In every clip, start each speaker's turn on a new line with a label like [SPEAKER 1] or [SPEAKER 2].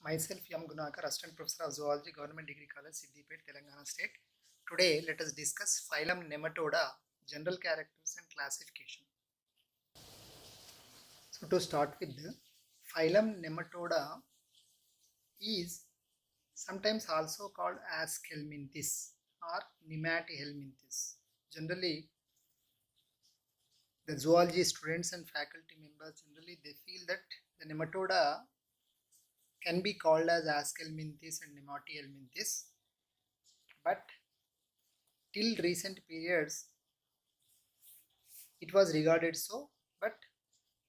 [SPEAKER 1] Myself, Yam Gunakar, Assistant Professor of Zoology, Government Degree College, Siddipet, Telangana State. Today, let us discuss phylum Nematoda, general characters and classification. So, to start with, the phylum Nematoda is sometimes also called as Helminthes or Nematihelminthes. Generally, the zoology students and faculty members generally they feel that the nematoda can be called as Aschelminthes and Nematihelminthes, but till recent periods it was regarded so, but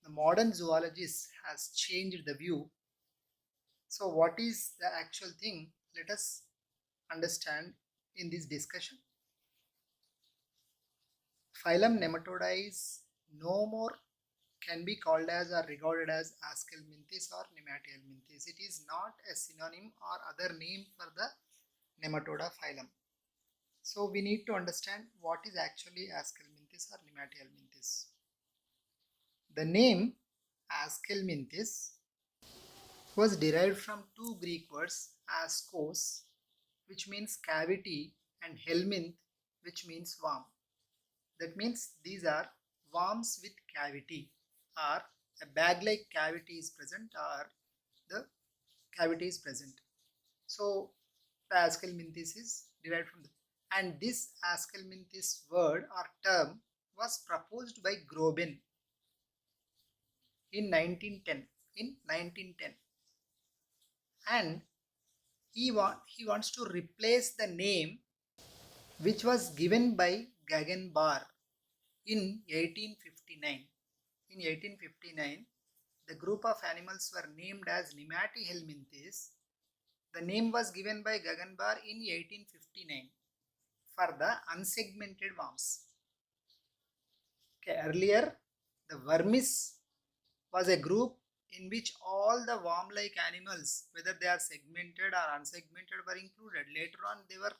[SPEAKER 1] the modern zoologist has changed the view. So what is the actual thing? Let us understand in this discussion. Phylum Nematoda is no more can be called as or regarded as Aschelminthes or Nematihelminthes. It is not a synonym or other name for the Nematoda phylum. So we need to understand what is actually Aschelminthes or Nematihelminthes. The name Aschelminthes was derived from two Greek words, askos, which means cavity, and helminth, which means worm. That means these are worms with cavity, or a bag-like cavity is present, or the cavity is present. So the Aschelminthes is derived from the, and this Aschelminthes word or term was proposed by Groben in 1910. In 1910, and he wants to replace the name which was given by Gaggenbar in 1859. In 1859, the group of animals were named as Nematihelminthes. The name was given by Gaggenbar in 1859 for the unsegmented worms. Okay, earlier, the vermis was a group in which all the worm-like animals, whether they are segmented or unsegmented, were included. Later on, they were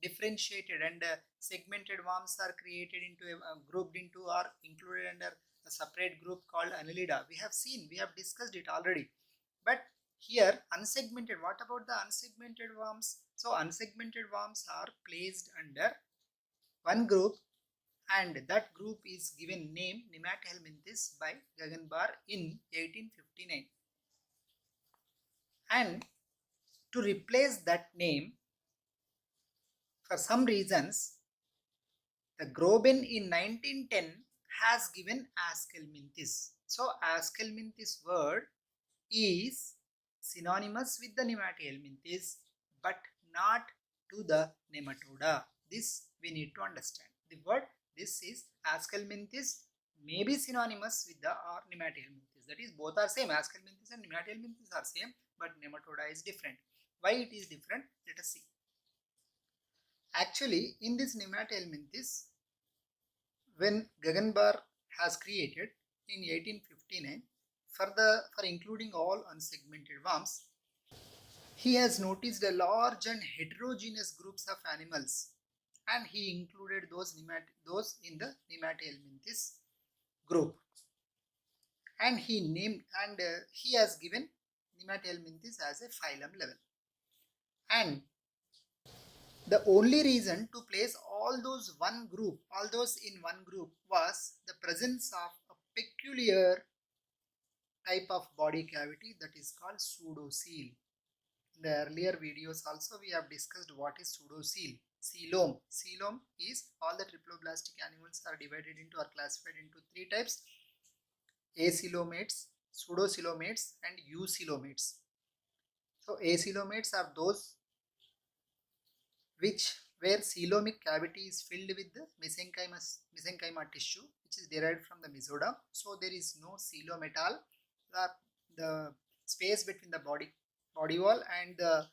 [SPEAKER 1] differentiated, and segmented worms are created into grouped into or included under a separate group called Annelida. We have discussed it already. But here, unsegmented, what about the unsegmented worms? So, unsegmented worms are placed under one group, and that group is given name Nematihelminthes by Gaggenbar in 1859. And to replace that name, for some reasons, the Groben in 1910 has given Aschelminthes. So Aschelminthes word is synonymous with the Nematihelminthes, but not to the nematoda. This we need to understand. The word this is Aschelminthes may be synonymous with the or Nematihelminthes. That is, both are same. Aschelminthes and Nematihelminthes are same, but nematoda is different. Why it is different? Let us see. Actually, in this Nematihelminthes, when Gaggenbar has created in 1859 for including all unsegmented worms, he has noticed a large and heterogeneous groups of animals, and he included those in the Nematihelminthes group, and he has given Nematihelminthes as a phylum level. And the only reason to place all those in one group was the presence of a peculiar type of body cavity that is called pseudocoel. In the earlier videos also we have discussed what is pseudocoel. Coelom. Coelom is all the triploblastic animals are divided into or classified into three types: acoelomates, pseudocoelomates, and eucoelomates. So acoelomates are those where coelomic cavity is filled with the mesenchyma tissue, which is derived from the mesoderm. So there is no coelom at all. The space between the body wall and the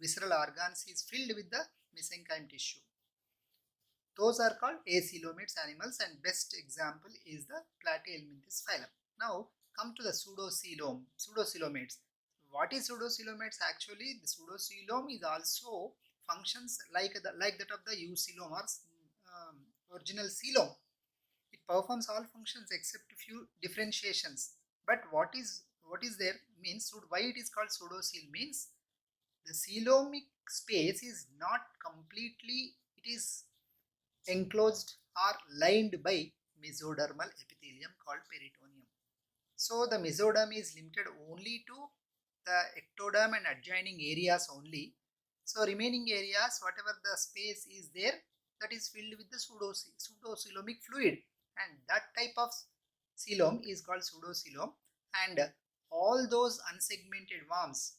[SPEAKER 1] visceral organs is filled with the mesenchyme tissue. Those are called acoelomates animals, and best example is the Platyhelminthes phylum. Now come to the pseudocoelomates. What is pseudocoelomates? Actually, the pseudocoelom is also functions like that of the eucoelom or original coelom. It performs all functions except a few differentiations. But what is what is there means, why it is called pseudocoel means the coelomic space is not completely, it is enclosed or lined by mesodermal epithelium called peritoneum. So the mesoderm is limited only to the ectoderm and adjoining areas only. So remaining areas, whatever the space is there, that is filled with the pseudocoelomic fluid, and that type of coelom is called pseudocoelom. And all those unsegmented worms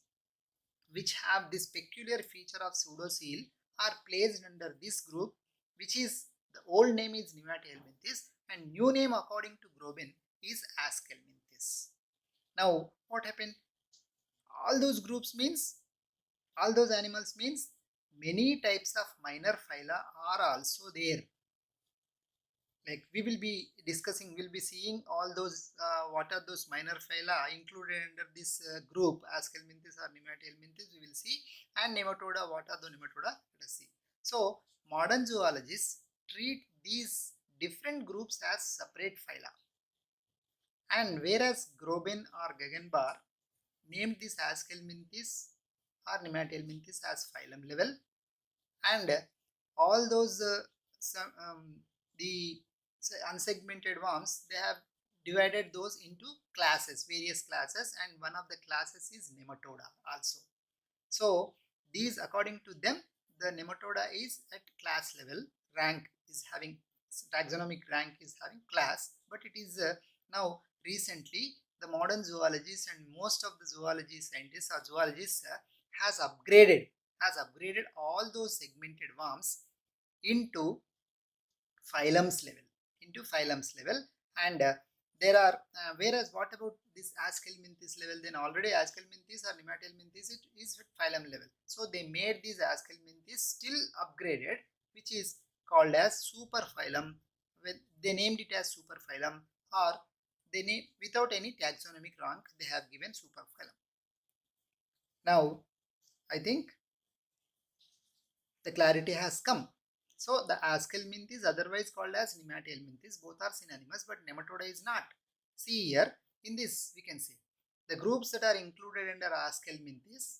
[SPEAKER 1] which have this peculiar feature of pseudocoel are placed under this group, which is, the old name is Nematohelminthes and new name according to Grobin is Aschelminthes. Now what happened? All those groups means, all those animals means many types of minor phyla are also there. Like we will be discussing, we'll be seeing all those what are those minor phyla included under this group Aschelminthes or Nematohelminthes, we will see, and nematoda, what are the nematoda, let us see. So modern zoologists treat these different groups as separate phyla, and whereas Grobin or Guggenbarg named this Aschelminthes or Nematohelminthes as phylum level, and all those the unsegmented worms, they have divided those into classes, various classes, and one of the classes is nematoda also. So these, according to them, the nematoda is at class level, rank is having, taxonomic rank is having class, but it is now recently the modern zoologists and most of the zoology scientists or zoologists has upgraded all those segmented worms into phylums level, and there are whereas what about this Aschelminthes level? Then already Aschelminthes or Nematohelminthes, it is at phylum level, so they made these Aschelminthes still upgraded, which is called as superphylum. They named it as superphylum, or they name, without any taxonomic rank, they have given superphylum. Now I think the clarity has come. So the Aschelminthes, otherwise called as Nematohelminthes, both are synonymous, but nematoda is not. See here, in this we can see the groups that are included under Aschelminthes,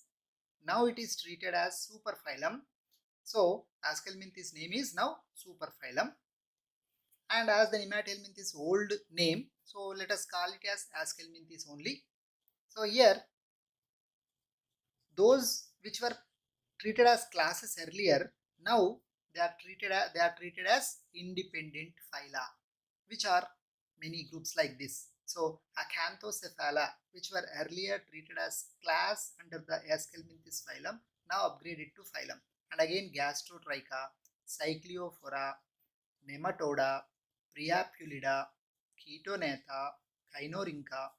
[SPEAKER 1] now it is treated as superphylum. So Aschelminthes name is now superphylum, and as the Nematohelminthes old name, so let us call it as Aschelminthes only. So here, those which were treated as classes earlier, now they are treated as independent phyla, which are many groups like this. So Acanthocephala, which were earlier treated as class under the Aschelminthes phylum, now upgraded to phylum. And again Gastrotricha, Cycliophora, Nematoda, Priapulida, Ketonatha, Cynorhyncha,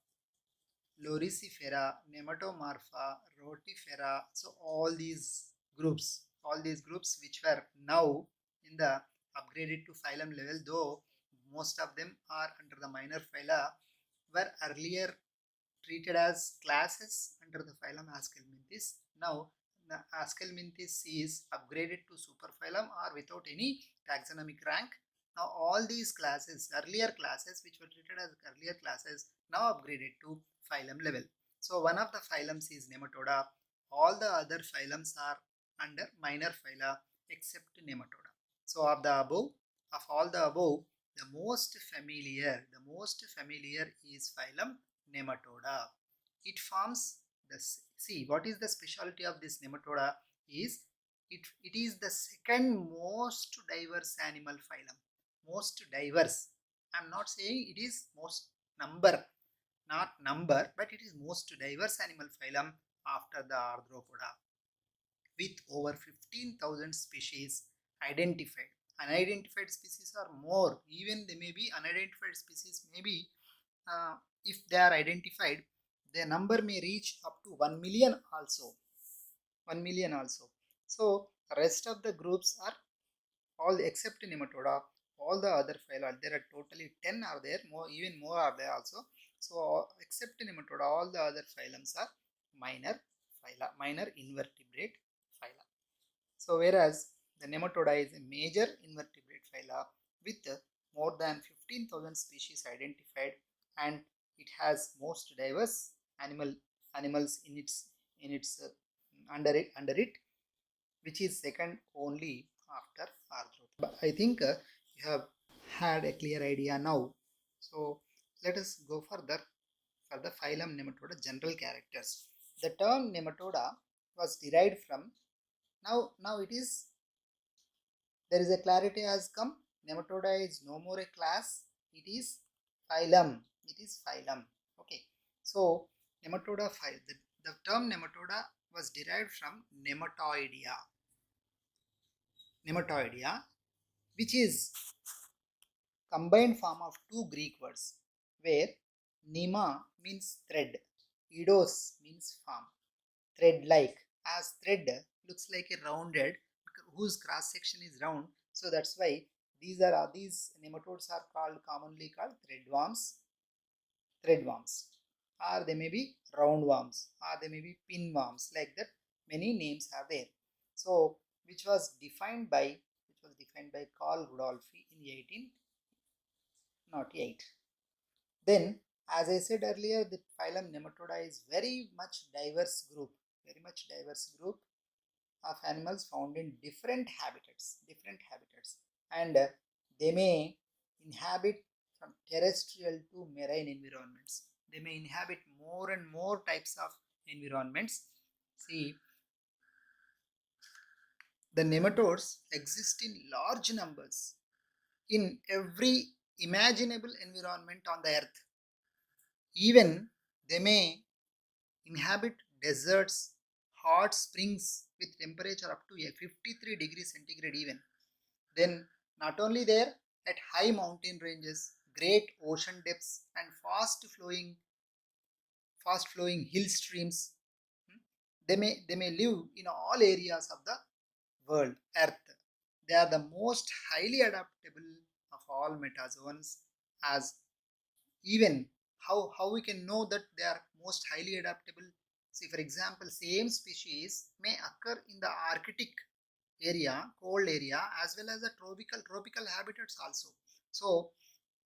[SPEAKER 1] Loricifera, Nematomorpha, Rotifera. So all these groups which were now in the upgraded to phylum level, though most of them are under the minor phyla, were earlier treated as classes under the phylum Aschelminthes. Now the Aschelminthes is upgraded to superphylum or without any taxonomic rank. Now all these classes, earlier classes which were treated as earlier classes, now upgraded to phylum level. So one of the phylums is Nematoda. All the other phylums are under minor phyla except Nematoda. So of all the above, the most familiar is phylum Nematoda. It forms the, see what is the specialty of this Nematoda is it is the second most diverse animal phylum. Most diverse. I am not saying it is most number, not number, but it is most diverse animal phylum after the Arthropoda, with over 15,000 species identified. Unidentified species are more, even they may be unidentified species, maybe if they are identified, their number may reach up to 1 million also. 1 million also. So rest of the groups are all except Nematoda, all the other phyla, there are totally 10 are there, more, even more are there also. So except Nematoda, all the other phylums are minor phyla, minor invertebrate phyla. So whereas the Nematoda is a major invertebrate phyla with more than 15,000 species identified, and it has most diverse animal animals in its under it, which is second only after arthropod. But I think you have had a clear idea now. So let us go further for the phylum Nematoda general characters. The term nematoda was derived from, now it is, there is a clarity has come. Nematoda is no more a class, it is phylum. It is phylum. Okay. So nematoda the term nematoda was derived from nematoidea, which is combined form of two Greek words, where nema means thread, eidos means form, thread-like. As thread looks like a rounded, whose cross section is round, so that's why these nematodes are commonly called threadworms, or they may be roundworms, or they may be pinworms. Like that, many names are there. So, which was defined by Carl Rudolphi in 1808. Then, as I said earlier, the phylum Nematoda is very much diverse group of animals found in different habitats, and they may inhabit from terrestrial to marine environments. They may inhabit more and more types of environments. See, the nematodes exist in large numbers in every imaginable environment on the earth. Even they may inhabit deserts, hot springs with temperature up to 53 degrees centigrade even. Then not only there, at high mountain ranges, great ocean depths and fast flowing hill streams, they may live in all areas of the world, earth. They are the most highly adaptable of all metazoans. As even how we can know that they are most highly adaptable? See, for example, same species may occur in the Arctic area, cold area, as well as the tropical habitats also. So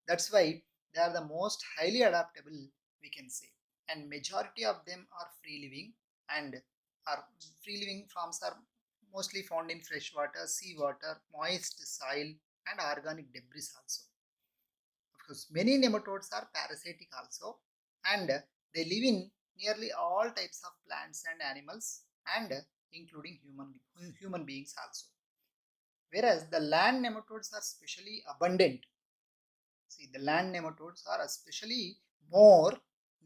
[SPEAKER 1] that's why they are the most highly adaptable, we can say. And majority of them are free living, and are free living forms are mostly found in freshwater, seawater, moist soil, and organic debris also. Of course, many nematodes are parasitic also, and they live in nearly all types of plants and animals, and including human beings also. Whereas the land nematodes are specially abundant. See, the land nematodes are especially more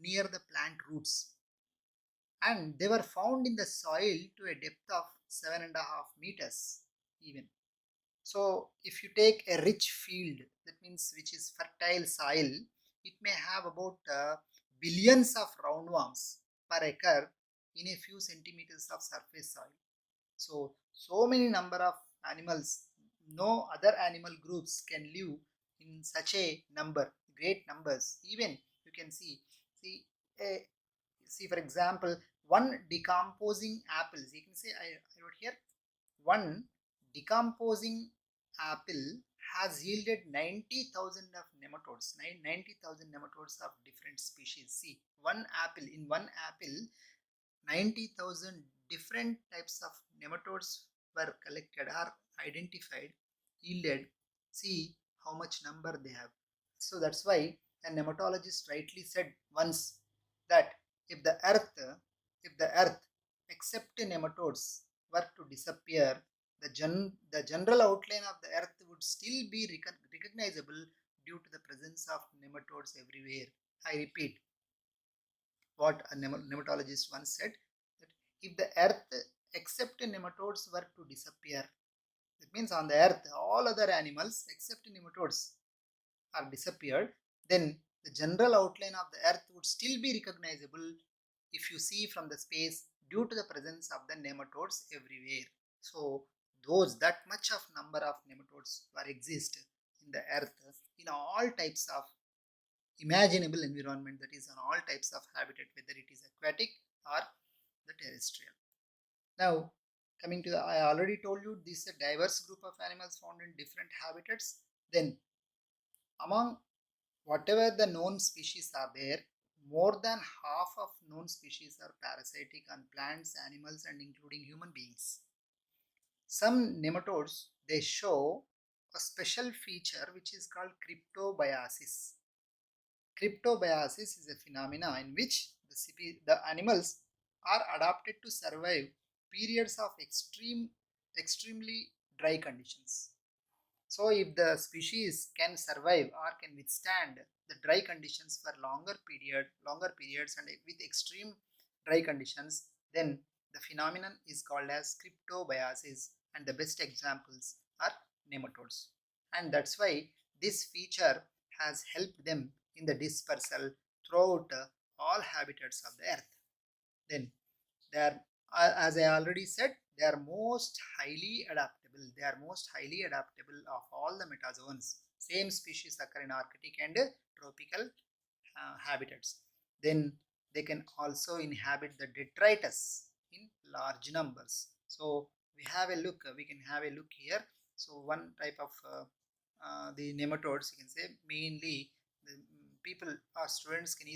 [SPEAKER 1] near the plant roots, and they were found in the soil to a depth of 7.5 meters even. So, if you take a rich field, that means which is fertile soil, it may have about billions of roundworms per acre in a few centimeters of surface soil. So many number of animals, no other animal groups can live in such a great numbers. Even you can see, a, see for example, one decomposing apples. You can say I wrote here, one decomposing apple has yielded 90,000 of nematodes, 90,000 nematodes of different species. See, in one apple, 90,000 different types of nematodes were collected or identified, yielded. See how much number they have. So that's why a nematologist rightly said once that if the earth except nematodes were to disappear, the general outline of the earth would still be recognizable due to the presence of nematodes everywhere. I repeat what a nematologist once said, that if the earth except nematodes were to disappear, that means on the earth all other animals except nematodes are disappeared, then the general outline of the earth would still be recognizable if you see from the space due to the presence of the nematodes everywhere. So that much of number of nematodes were exist in the earth in all types of imaginable environment, that is on all types of habitat, whether it is aquatic or the terrestrial. Now coming to I already told you this is a diverse group of animals found in different habitats. Then among whatever the known species are there, more than half of known species are parasitic on plants, animals, and including human beings. Some nematodes, they show a special feature which is called cryptobiosis. Cryptobiosis is a phenomena in which the animals are adapted to survive periods of extremely dry conditions. So if the species can survive or can withstand the dry conditions for longer periods and with extreme dry conditions, then the phenomenon is called as cryptobiosis, and the best examples are nematodes. And that's why this feature has helped them in the dispersal throughout all habitats of the earth. Then they are, as I already said, they are most highly adaptable. They are most highly adaptable of all the metazoans. Same species occur in Arctic and tropical habitats. Then they can also inhabit the detritus in large numbers. So we have a look. We can have a look here. So one type of the nematodes, you can say, mainly the people or students can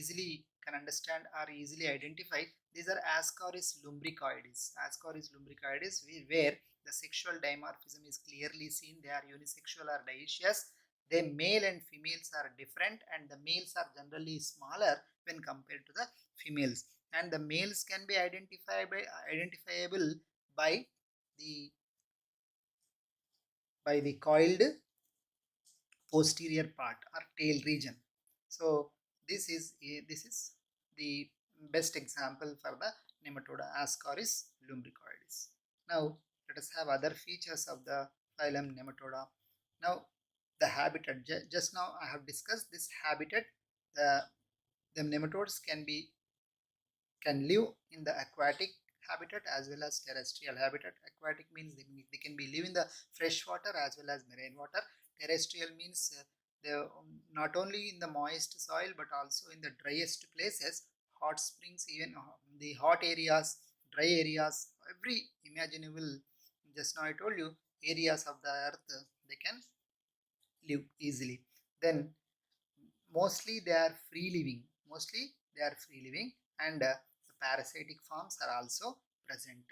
[SPEAKER 1] understand or easily identify. These are Ascaris lumbricoides. Ascaris lumbricoides, where the sexual dimorphism is clearly seen. They are unisexual or dioecious. The male and females are different, and the males are generally smaller when compared to the females. And the males can be identifiable by the coiled posterior part or tail region. So this is the best example for the nematoda Ascaris lumbricoides. Now let us have other features of the phylum Nematoda. Now the habitat, just now I have discussed this habitat. The nematodes can live in the aquatic habitat as well as terrestrial habitat. Aquatic means they can be live in the fresh water as well as marine water. Terrestrial means they not only in the moist soil but also in the driest places, hot springs, even the hot areas, dry areas, every imaginable, just now I told you, areas of the earth, they can live easily. Then mostly they are free living, and the parasitic forms are also present,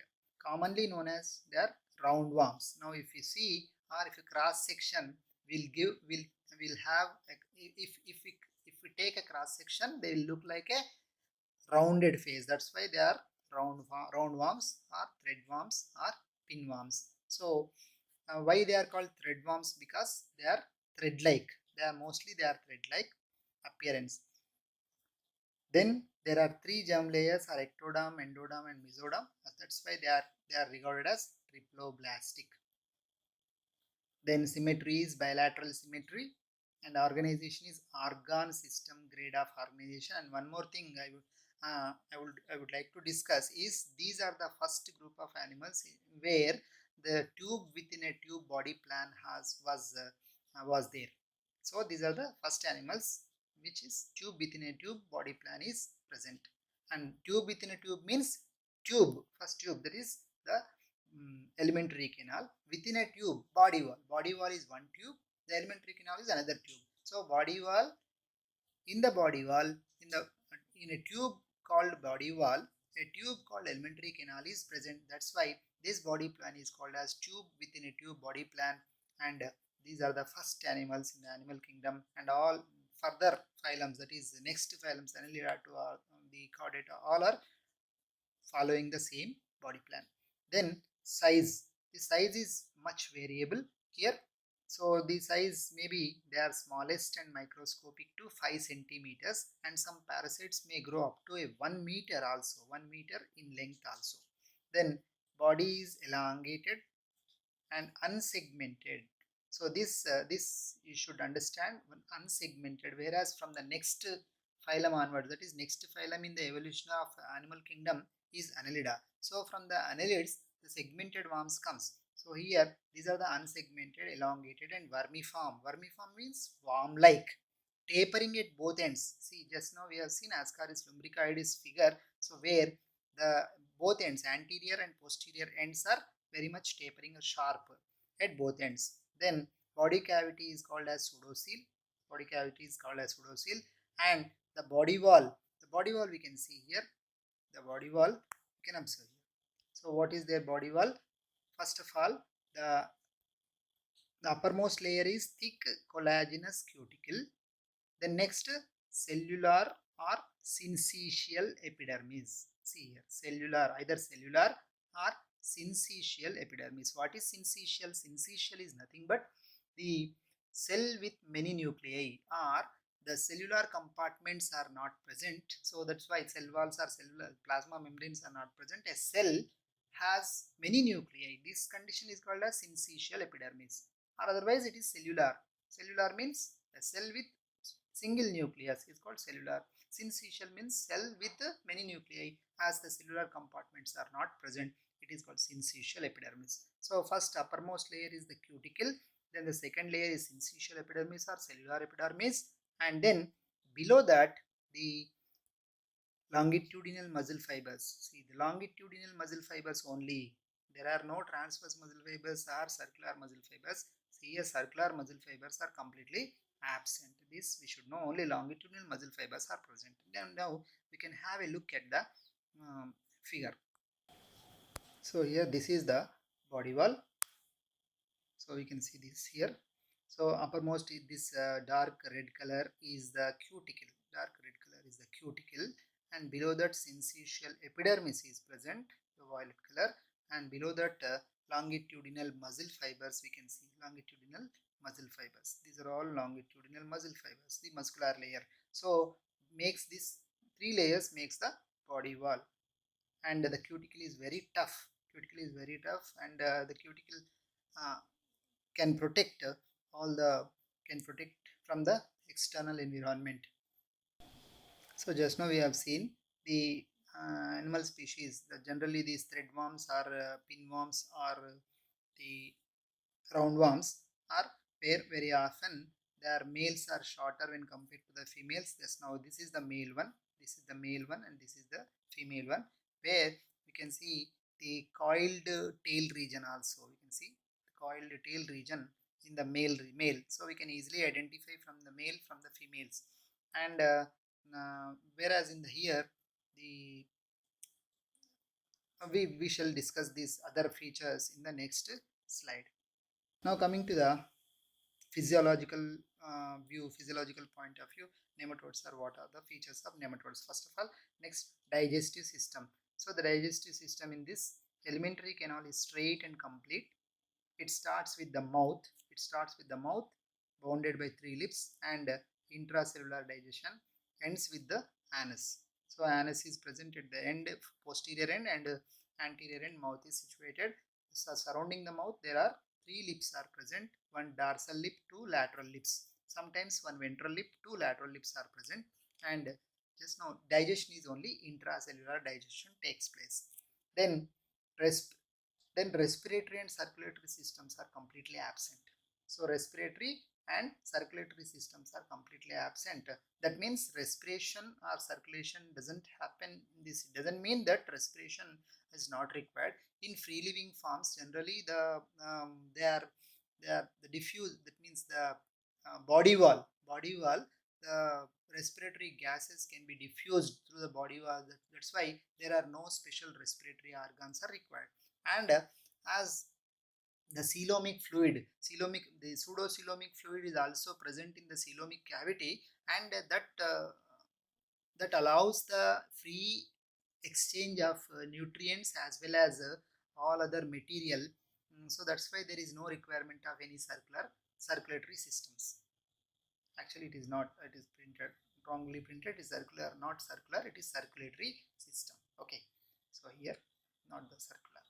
[SPEAKER 1] commonly known as their roundworms. Now if you see, or if you cross section will have if we take a cross section, they will look like a rounded face. That's why they are roundworms or threadworms or pinworms. So why they are called threadworms? Because they are thread like. They are thread like appearance. Then there are three germ layers are ectoderm, endoderm, and mesoderm. That's why they are regarded as triploblastic. Then symmetry is bilateral symmetry, and organization is organ system grade of organization. And one more thing I would like to discuss is these are the first group of animals where the tube within a tube body plan was there. So these are the first animals which is tube within a tube body plan is present. And tube within a tube means first tube, that is the alimentary canal. Within a tube, body wall is one tube, the alimentary canal is another tube. So body wall, in the body wall, in a tube called body wall, a tube called alimentary canal is present. That's why this body plan is called as tube within a tube body plan. And these are the first animals in the animal kingdom, and all further phylums, that is the next phylums, Annelida to the chordata, all are following the same body plan. Then size, the size is much variable here. So the size, maybe they are smallest and microscopic to 5 centimeters, and some parasites may grow up to a 1 meter also, 1 meter in length also. Then body is elongated and unsegmented. So this you should understand, unsegmented, whereas from the next phylum onwards, that is next phylum in the evolution of animal kingdom is Annelida. So from the annelids, the segmented worms comes. So here these are the unsegmented, elongated, and vermiform. Vermiform means worm-like, tapering at both ends. See, just now we have seen Ascaris lumbricoides figure. So where the both ends, anterior and posterior ends, are very much tapering or sharp at both ends. Then body cavity is called as pseudocoel. Body cavity is called as pseudocoel, and the body wall The body wall we can see here. The body wall you can observe here. So what is their body wall? First of all, the uppermost layer is thick collagenous cuticle. The next, cellular or syncytial epidermis. See here, cellular, either cellular or syncytial epidermis. What is syncytial? Syncytial is nothing but the cell with many nuclei, or the cellular compartments are not present. So that's why cell walls or cellular plasma membranes are not present. A cell has many nuclei. This condition is called as syncytial epidermis, or otherwise it is cellular. Cellular means a cell with single nucleus is called cellular. Syncytial means cell with many nuclei. As the cellular compartments are not present, it is called syncytial epidermis. So first uppermost layer is the cuticle, then the second layer is syncytial epidermis or cellular epidermis, and then below that the longitudinal muscle fibers. See, the longitudinal muscle fibers only. There are no transverse muscle fibers or circular muscle fibers. See, here circular muscle fibers are completely absent. This we should know, only longitudinal muscle fibers are present. Then now we can have a look at the figure. So here this is the body wall. So we can see this here. So uppermost this dark red color is the cuticle. Dark red color is the cuticle, and below that syncytial epidermis is present, the violet color, and below that longitudinal muscle fibers we can see. Longitudinal muscle fibers. These are all longitudinal muscle fibers, the muscular layer. So makes this three layers makes the body wall, and the cuticle is very tough. Cuticle is very tough, and the cuticle can protect can protect from the external environment. So just now we have seen the animal species. Generally these threadworms or pinworms or the roundworms are where very often their males are shorter when compared to the females. Just now this is the male one, this is the male one, and this is the female one, where we can see the coiled tail region also. We can see the coiled tail region in the male. So we can easily identify from the male from the females. And whereas in the here the we shall discuss these other features in the next slide. Now coming to the physiological physiological point of view, nematodes are what are the features of nematodes. First of all, next, digestive system. So the digestive system in this alimentary canal is straight and complete. It starts with the mouth. Bounded by three lips, and intracellular digestion ends with the anus. So anus is present at the end, posterior end, and anterior end. Mouth is situated. So surrounding the mouth there are three lips are present, one dorsal lip, two lateral lips, sometimes one ventral lip, two lateral lips are present, and just now digestion is only intracellular digestion takes place. Then respiratory and circulatory systems are completely absent. So respiratory and circulatory systems are completely absent. That means respiration or circulation doesn't happen in this. It doesn't mean that respiration is not required. In free living forms, generally they are the diffuse, that means the body wall, the respiratory gases can be diffused through the body wall. That's why there are no special respiratory organs are required. And as the coelomic fluid, the pseudocoelomic fluid is also present in the coelomic cavity, and that allows the free exchange of nutrients as well as all other material. So that's why there is no requirement of any circulatory systems. Actually, it is not. It is printed wrongly printed. It is circular, not circular. It is circulatory system. Okay. So here, not the circular.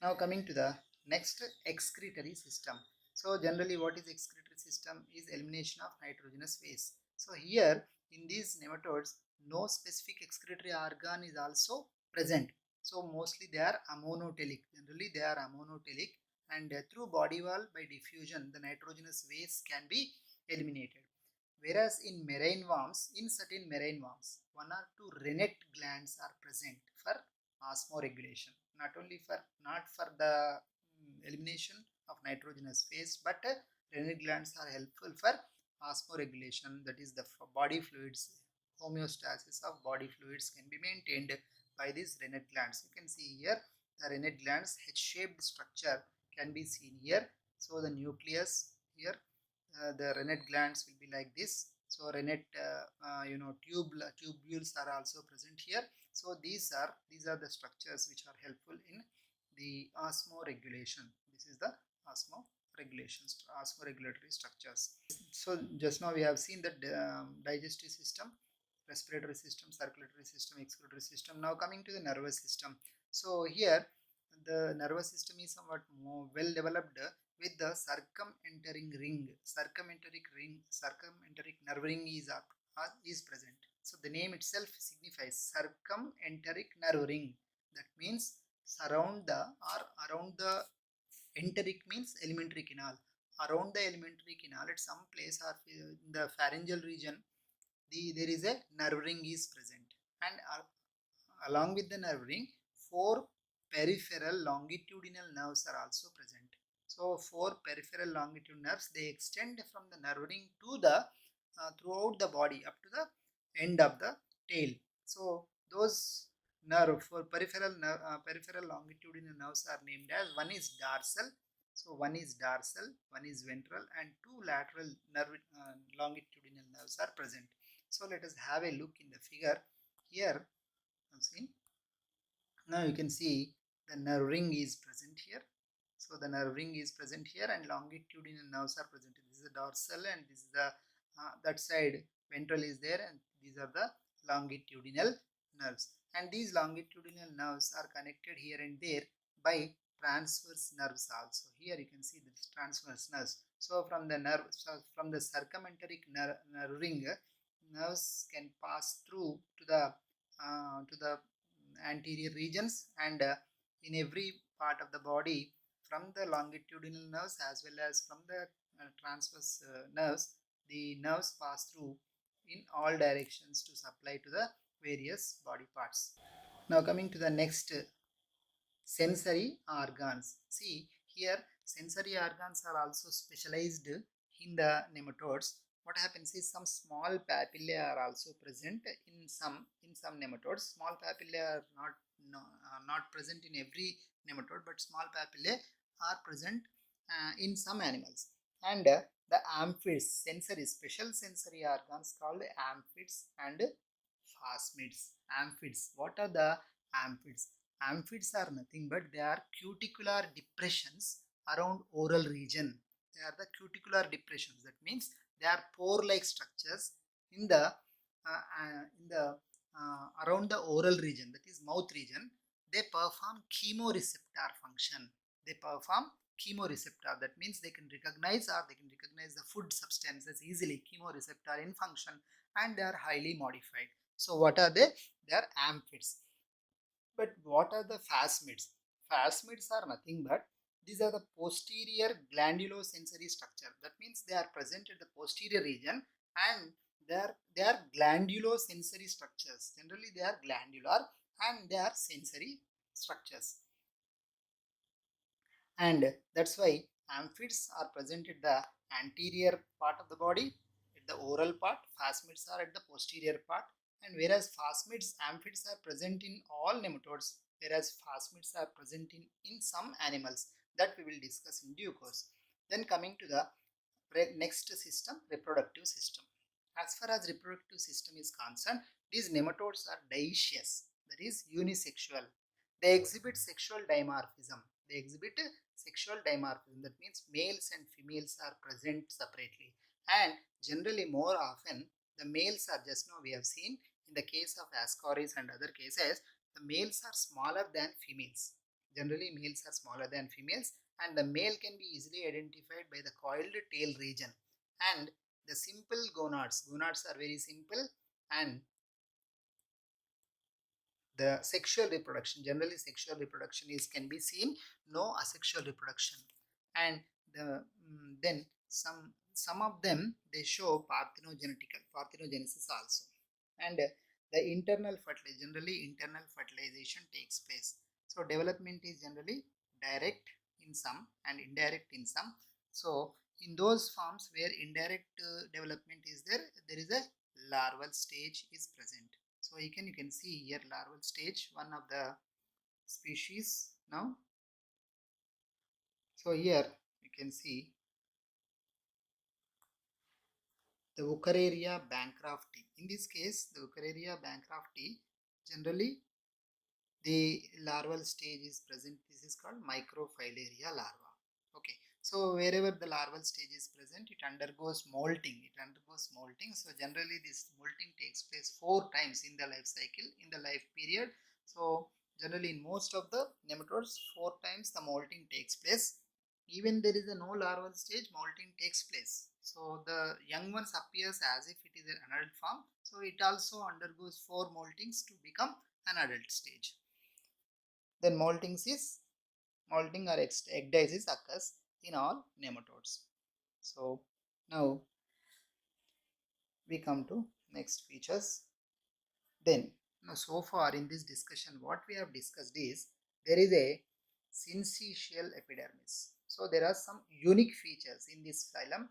[SPEAKER 1] Now coming to the next, excretory system. So generally what is excretory system is elimination of nitrogenous waste. So here in these nematodes no specific excretory organ is also present. So mostly they are amonotelic. Generally they are amonotelic, and through body wall by diffusion the nitrogenous waste can be eliminated. Whereas in marine worms, in certain marine worms, one or two rennet glands are present for osmoregulation. Not for the elimination of nitrogenous waste, but rennet glands are helpful for osmoregulation, that is the body fluids homeostasis of body fluids can be maintained by these rennet glands. You can see here the rennet glands H-shaped structure can be seen here. So the nucleus here, the rennet glands will be like this. So rennet tubules are also present here. So these are the structures which are helpful in the osmoregulation. This is the osmoregulatory structures. So just now we have seen the digestive system, respiratory system, circulatory system, excretory system. Now coming to the nervous system. So here the nervous system is somewhat more well developed with the circumenteric nerve ring is present. So the name itself signifies circumenteric nerve ring. That means around the enteric means alimentary canal. Around the alimentary canal at some place or in the pharyngeal region, there is a nerve ring is present, and along with the nerve ring, 4 peripheral longitudinal nerves are also present. So 4 peripheral longitudinal nerves, they extend from the nerve ring to the throughout the body up to the end of the tail. So those peripheral longitudinal nerves are named as, one is dorsal. So one is dorsal, one is ventral, and 2 lateral longitudinal nerves are present. So let us have a look in the figure here. See, now you can see the nerve ring is present here. So the nerve ring is present here and longitudinal nerves are present. This is the dorsal and this is the that side ventral is there, and these are the longitudinal nerves. And these longitudinal nerves are connected here and there by transverse nerves also. Here you can see the transverse nerves. So from the circumenteric nerve ring, nerves can pass through to the anterior regions, and in every part of the body, from the longitudinal nerves as well as from the transverse nerves, the nerves pass through in all directions to supply to the various body parts. Now coming to the next, sensory organs. See here, sensory organs are also specialized in the nematodes. What happens is some small papillae are also present in some nematodes. Small papillae are not present in every nematode, but small papillae are present in some animals. And the amphids, special sensory organs called amphids and phasmids. Amphids. What are the amphids? Amphids are nothing but they are cuticular depressions around oral region. They are the cuticular depressions. That means they are pore-like structures in the around the oral region, that is mouth region. They perform chemoreceptor function. They perform chemoreceptor. That means they can recognize the food substances easily. Chemoreceptor in function, and they are highly modified. So what are they? They are amphids. But what are the phasmids? Phasmids are nothing but these are the posterior glandulosensory structure. That means they are present at the posterior region, and they are glandulosensory structures. Generally they are glandular and they are sensory structures. And that's why amphids are present at the anterior part of the body, at the oral part. Phasmids are at the posterior part. And whereas amphids are present in all nematodes, whereas phasmids are present in some animals, that we will discuss in due course. Then coming to the next system, reproductive system. As far as reproductive system is concerned, these nematodes are dioecious, that is unisexual. They exhibit sexual dimorphism. That means males and females are present separately. And generally more often the males are, just now we have seen in the case of Ascaris and other cases, the males are smaller than females. Generally males are smaller than females, and the male can be easily identified by the coiled tail region. And the simple gonads are very simple, and the sexual reproduction, generally sexual reproduction can be seen, no asexual reproduction. And then some of them, they show parthenogenesis also. And the internal fertilization, generally internal fertilization takes place. So development is generally direct in some and indirect in some. So in those forms where indirect development is there, there is a larval stage is present. So you can see here larval stage, one of the species now. So here you can see the Wuchereria bancrofti. In this case, the Wuchereria bancrofti, generally the larval stage is present. This is called microfilaria larva. Okay, so wherever the larval stage is present, it undergoes molting. So generally this molting takes place 4 times in the life cycle, in the life period. So generally in most of the nematodes, 4 times the molting takes place. Even there is a no larval stage, molting takes place. So the young ones appears as if it is an adult form. So it also undergoes 4 moltings to become an adult stage. Then molting or ecdysis occurs in all nematodes. So now we come to next features. Then now so far in this discussion, what we have discussed is there is a syncytial epidermis. So there are some unique features in this phylum.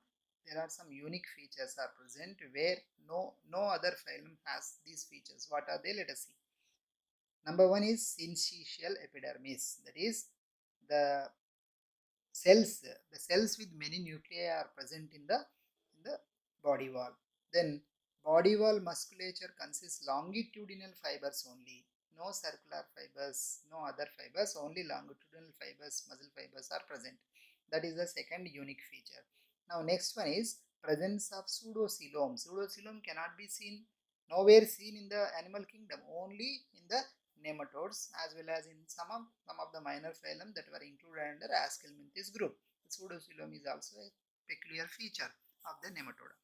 [SPEAKER 1] There are some unique features are present where no other phylum has these features. What are they? Let us see. Number one is syncytial epidermis. That is the cells with many nuclei are present in the body wall. Then body wall musculature consists longitudinal fibers only, no circular fibers, no other fibers, only longitudinal fibers, muscle fibers are present. That is the second unique feature. Now next one is presence of pseudocoelom. Pseudocoelom cannot be seen, nowhere seen in the animal kingdom, only in the nematodes as well as in some of the minor phylum that were included under Aschelminthes group. The pseudocoelom is also a peculiar feature of the nematoda.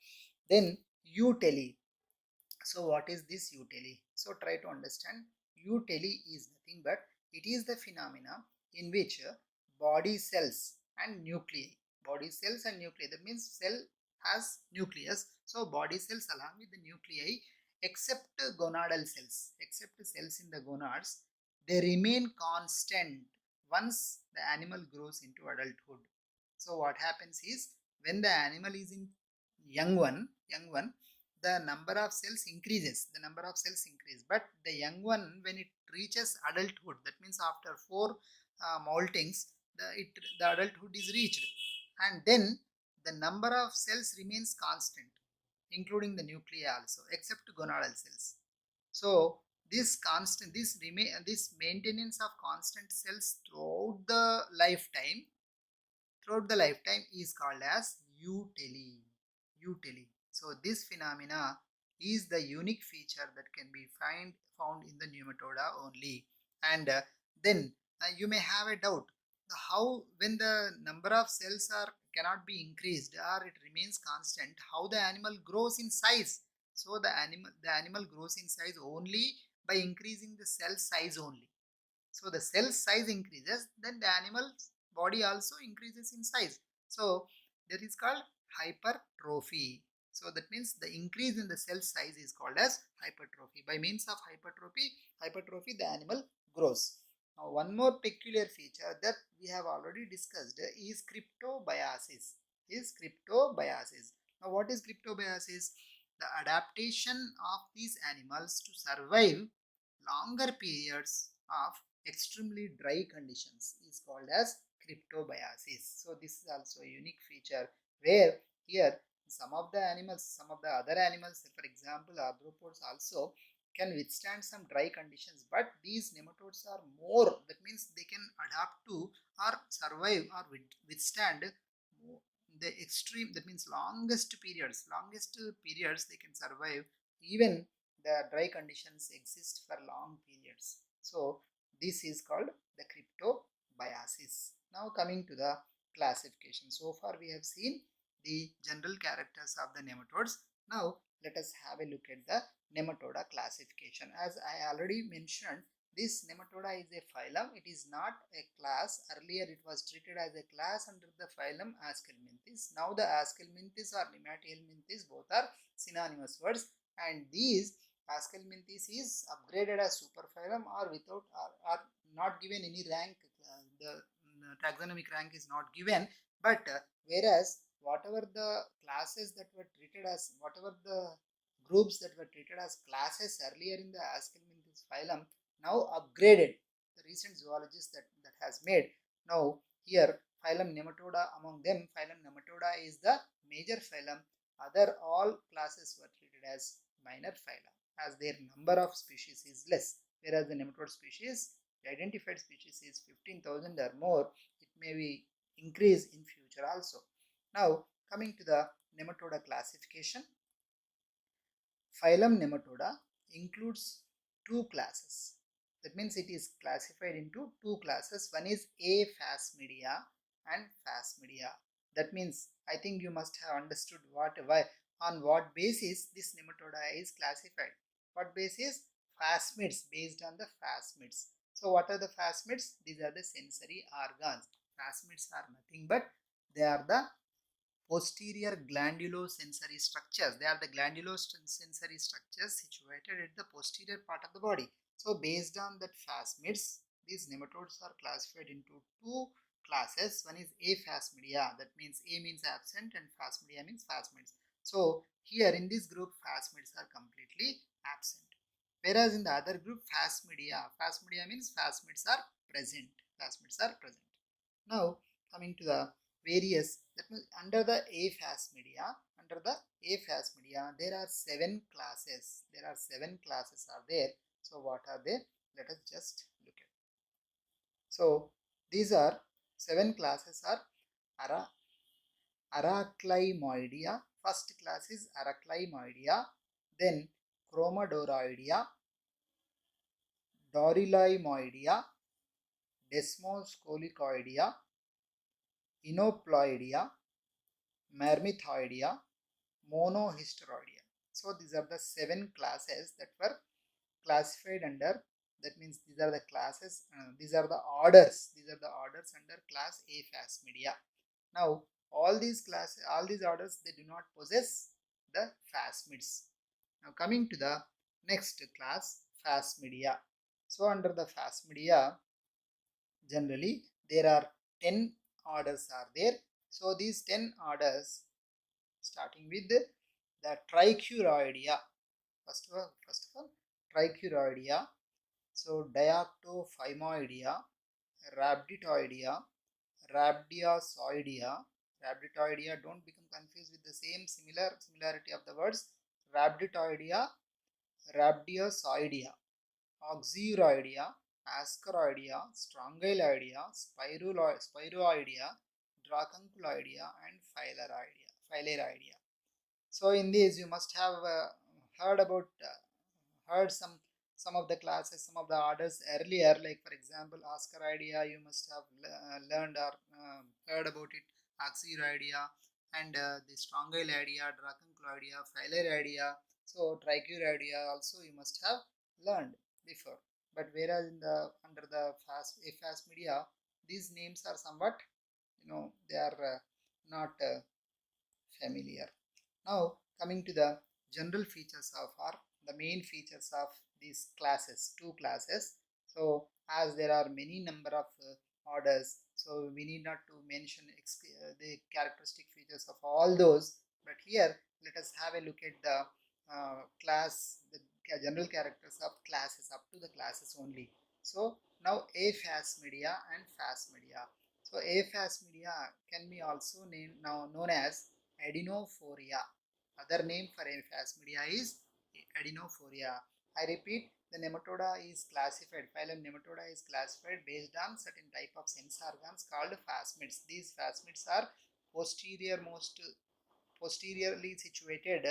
[SPEAKER 1] Then eutely. So what is this eutely? So try to understand. Eutely is nothing but it is the phenomena in which body cells and nuclei. That means cell has nucleus. So body cells along with the nuclei, except gonadal cells, except cells in the gonads, they remain constant once the animal grows into adulthood. So what happens is when the animal is in young one, the number of cells increases. But the young one, when it reaches adulthood, that means after 4 moltings, the adulthood is reached, and then the number of cells remains constant, including the nuclei also, except gonadal cells. So this maintenance of constant cells throughout the lifetime is called as eutely. So this phenomena is the unique feature that can be found in the nematoda only. And then you may have a doubt how, when the number of cells are cannot be increased or it remains constant, how the animal grows in size. So the animal grows in size only by increasing the cell size only. So the cell size increases, then the animal's body also increases in size. So that is called hypertrophy. So that means the increase in the cell size is called as hypertrophy. By means of hypertrophy the animal grows. Now one more peculiar feature that we have already discussed is cryptobiosis. Now what is cryptobiosis? The adaptation of these animals to survive longer periods of extremely dry conditions is called as cryptobiosis. So this is also a unique feature where here some of the other animals, for example arthropods also can withstand some dry conditions, but these nematodes are more, that means they can adapt to or survive or withstand the extreme, that means longest periods they can survive. Even the dry conditions exist for long periods. So this is called the cryptobiosis. Now coming to the classification. So far we have seen the general characters of the nematodes. Now let us have a look at the nematoda classification. As I already mentioned, this nematoda is a phylum. It is not a class. Earlier it was treated as a class under the phylum Aschelminthes. Now the Aschelminthes or Nemathelminthes both are synonymous words, and these Aschelminthes is upgraded as superphylum or without or not given any rank. The taxonomic rank is not given, but whereas whatever the classes that were treated as, whatever the groups that were treated as classes earlier in the Aschelminthus phylum now upgraded. The recent zoologists that has made now here phylum Nematoda, among them phylum Nematoda is the major phylum. Other all classes were treated as minor phyla as their number of species is less, whereas the nematode species, the identified species is 15,000 or more. It may be increase in future also. Now coming to the Nematoda classification, phylum Nematoda includes two classes. That means it is classified into two classes. One is Aphasmidia and Phasmidia. That means I think you must have understood on what basis this Nematoda is classified. What basis? Phasmids, based on the phasmids. So what are the phasmids? These are the sensory organs. Phasmids are nothing but they are the posterior glandulosensory structures. They are the glandulosensory structures situated at the posterior part of the body. So based on that phasmids, these nematodes are classified into two classes. One is Aphasmidia, that means A means absent and Phasmidia means phasmids. So here in this group phasmids are completely absent. Whereas in the other group Phasmidia means phasmids are present. Phasmids are present. Now coming to the various, that means under the Aphasmidia, there are seven classes. Are there. So what are they? Let us just look at. So these are seven classes are Arachlimoidea. First class is Arachlimoidea, then Chromodoroidea, Dorylaimoidea, Desmoscolicoidea, Inoploidea, Myrmithoidea, Monohysteroidea. So these are the seven classes that were classified under. That means these are the classes. These are the orders. Under class Aphasmidia. Now all these orders, they do not possess the phasmids. Now coming to the next class, Phasmidia. So under the Phasmidia, generally there are 10 orders are there. So these 10 orders, starting with the Trichuroidea. First of all, Trichuroidea. So Diactophymoidea, Rhabditoidea, Rhabdiasoidea. Don't become confused with the same similarity of the words. Rhabditoidea, Rhabdiasoidea, Oxyuroidea, Ascaroidea, Strongyloidea, Spiroidea, Dracunculoidea, and Phaleroidea. So in these you must have heard some of the classes, some of the orders earlier. Like for example, Ascaroidea, you must have learned or heard about it. Oxyuroidea and the Strongyloidea, Dracunculoidea, Phaleroidea. So Trichuroidea also you must have learned before. But whereas under the Aphasmidia, these names are somewhat, they are not familiar. Now coming to the general features of, or the main features of these classes, two classes. So as there are many number of orders, so we need not to mention the characteristic features of all those. But here let us have a look at the the general characters of classes, up to the classes only. So now Aphasmidia and Phasmidia. So Aphasmidia can be also known as Adenophoria. Other name for Aphasmidia is Adenophoria. I repeat, the Nematoda is classified, phylum Nematoda is classified based on certain type of sense organs called phasmids. These phasmids are posteriorly situated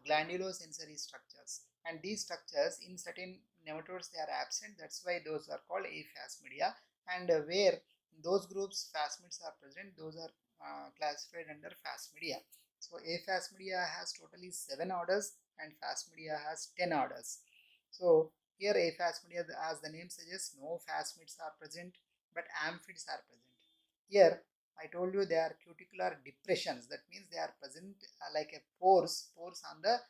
[SPEAKER 1] glandulosensory structures, and these structures in certain nematodes they are absent. That's why those are called Aphasmidia. And where those groups phasmids are present, those are classified under Phasmidia. So Aphasmidia has totally 7 orders and Phasmidia has 10 orders. So here Aphasmidia, as the name suggests, no phasmids are present, but amphids are present. Here I told you they are cuticular depressions. That means they are present like a pores on the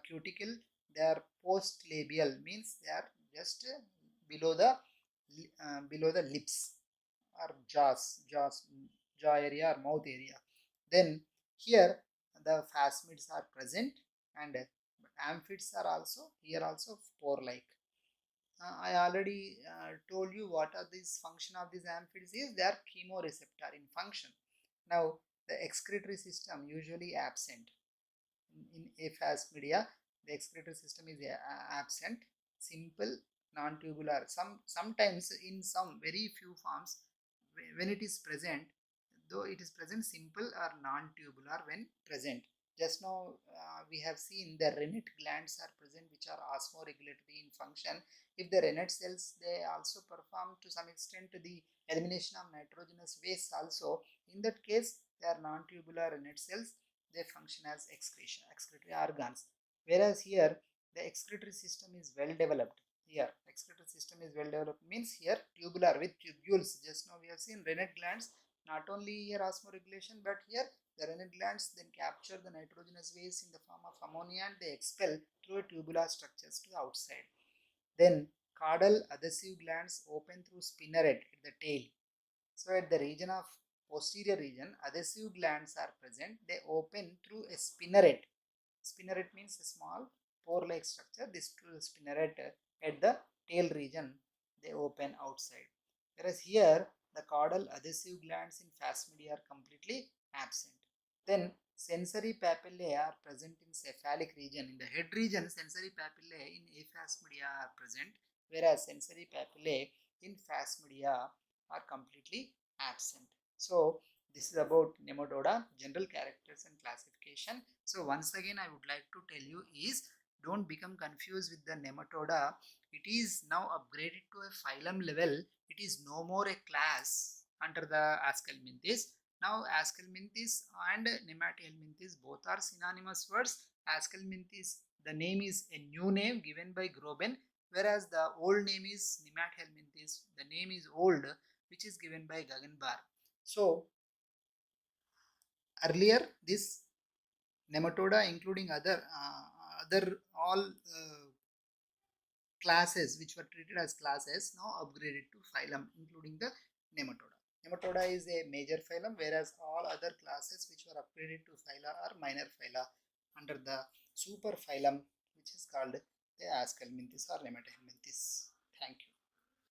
[SPEAKER 1] cuticle. They are postlabial, means they are just below the lips or jaw area or mouth area. Then here the phasmids are present, and amphids are also here also pore-like. I already told you what are these function of these amphids is. They are chemoreceptor in function. Now the excretory system usually absent in aphasmedia. The excretory system is absent, simple, non-tubular. Sometimes in some very few forms when it is present, though it is present simple or non-tubular when present. Just now we have seen the rennet glands are present which are osmoregulatory in function. If the rennet cells, they also perform to some extent the elimination of nitrogenous waste also. In that case they are non-tubular rennet cells, they function as excretory organs. Whereas here the excretory system is well developed. Here excretory system is well developed means here tubular with tubules. Just now we have seen rennet glands, not only here osmoregulation, but here the rennet glands then capture the nitrogenous waste in the form of ammonia and they expel through tubular structures to the outside. Then caudal adhesive glands open through spinneret at the tail. So at the region of posterior region, adhesive glands are present. They open through a spinneret. Spinneret means a small pore-like structure. This spinneret at the tail region, they open outside. Whereas here, the caudal adhesive glands in Phasmidae are completely absent. Then sensory papillae are present in cephalic region. In the head region, sensory papillae in Aphasmidae are present, whereas sensory papillae in Phasmidae are completely absent. So this is about Nematoda, general characters and classification. So once again I would like to tell you is, don't become confused with the Nematoda. It is now upgraded to a phylum level. It is no more a class under the Ascalminthis. Now Ascalminthis and Nematohelminthes both are synonymous words. Ascalminthis, the name is a new name given by Groben, whereas the old name is Nematohelminthes. The name is old, which is given by Guggenbarg. So earlier this Nematoda, including other all classes which were treated as classes, now upgraded to phylum, including the Nematoda. Nematoda is a major phylum, whereas all other classes which were upgraded to phyla are minor phyla under the super phylum, which is called the Ascalminthis or Nematohelminthes. Thank you.